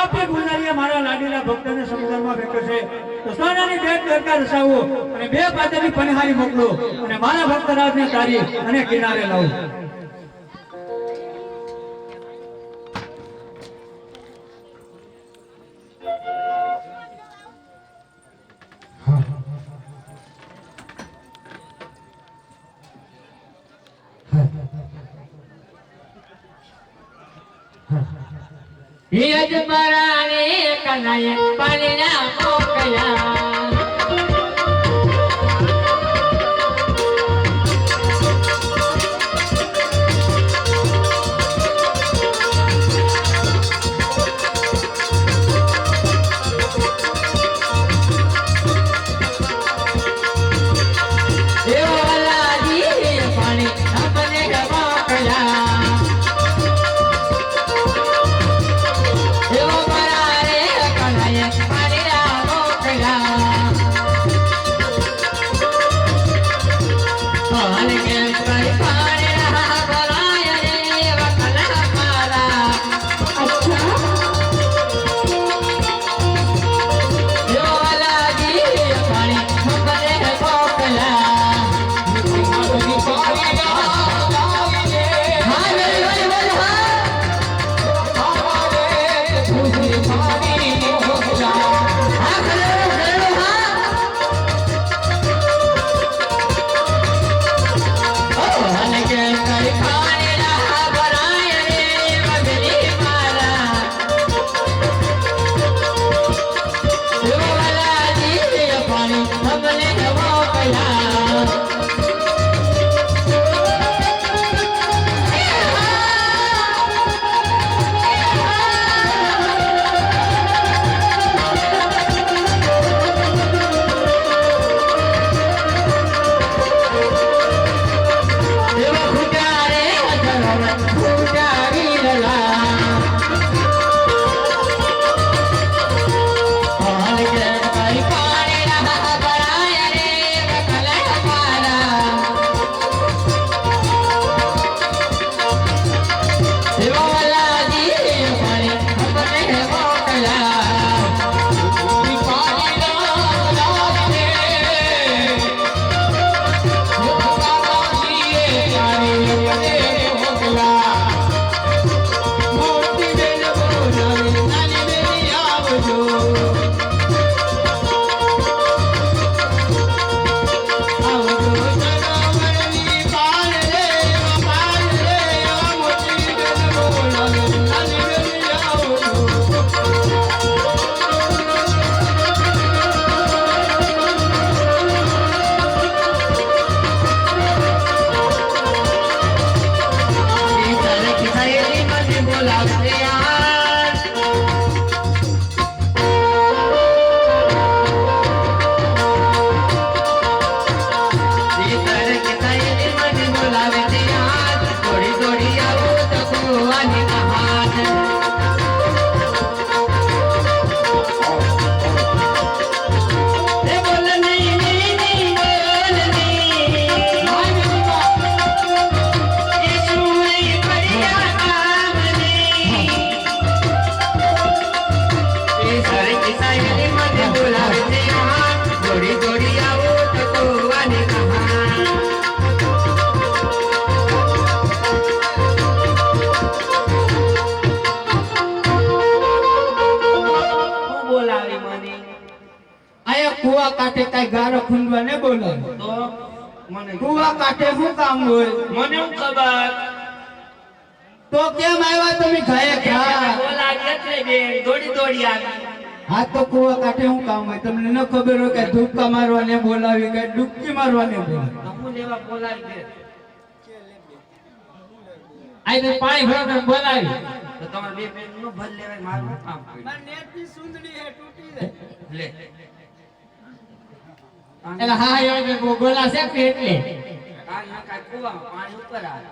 પાપી ગુજારીએ મારા લાડીલા ભક્તને સમુદ્રમાં બેઠો છે તો સોનાની બેટ દરકાર રસાવો અને બે પાતળી પનહારી મોકલો અને મારા ભક્તરાજને તારી અને કિનારે લાવો. યજમારાને કનાય પાણીના મોકલ્યા કુવા કાંઠે કઈ ગારો ખૂંદવા ને બોલે તો મને કુવા કાંઠે શું કામ હોય મને શું ખબર તો કેમ આવ્યા તમે ઘરે ઘા બોલાવી એટલે બે દોડી દોડી આવી હા તો કુવા કાંઠે શું કામ હોય તમને ન ખબર હોય કે ધૂપકા મારવાને બોલાવી કે ડૂબકી મારવાને બોલાવી હું લેવા બોલાવી દે આઈ તો પાણી ભરવા બોલાવી તો તમારે બે બેન નો ભલ લેવાય મારું કામ માર નેટ ની સુંદડી હે તૂટી જાય લે એલા હા યાર કે ગોલા છે કે એટલે આ ના કાઈ કુવામાં પાણી ઉપર આવે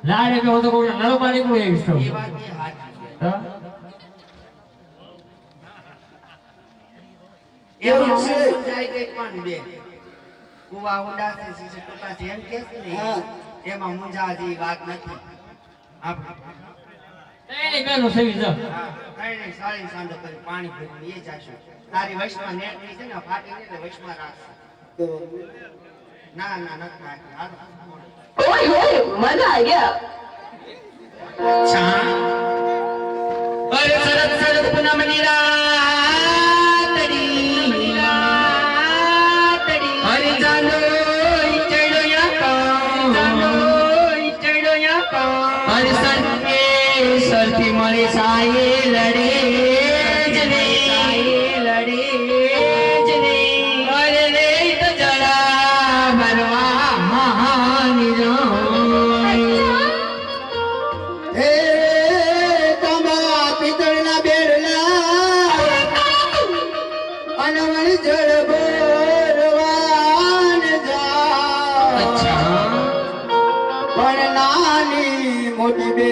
લાડે કે તો કોઈ નળો પાણી કોઈ એવી છે એ વાત એ સાચી છે એમાં જાય કે પાણી બે કુવા ઉડા છે સીસે ટોકા છે એમ કે છે ને એમાં મુંજા જેવી વાત નથી એની બેનો સેવી જા હા, કઈ નહીં, સારી સાંજે કરી પાણી ભરીને એ જાશું. તારી વૈશમાં નેટની છે ને ફાટી ને એટલે વૈશમાં રાખશે. ના ના નથી નાખી. હાલો. ओए होए मजा आ गया અરે શરદ શરદ પૂનમની રાતડી હરિ ચાંદો ચડ્યો યા હરિ સરકે સરથી મારી સાઈ લડે જ રે અરે રે તો જરા ભરવા મહાની હે તમારા પિતળના બેડલા અનવણ જળ ભરવાન જા પણ નાની મોટી બે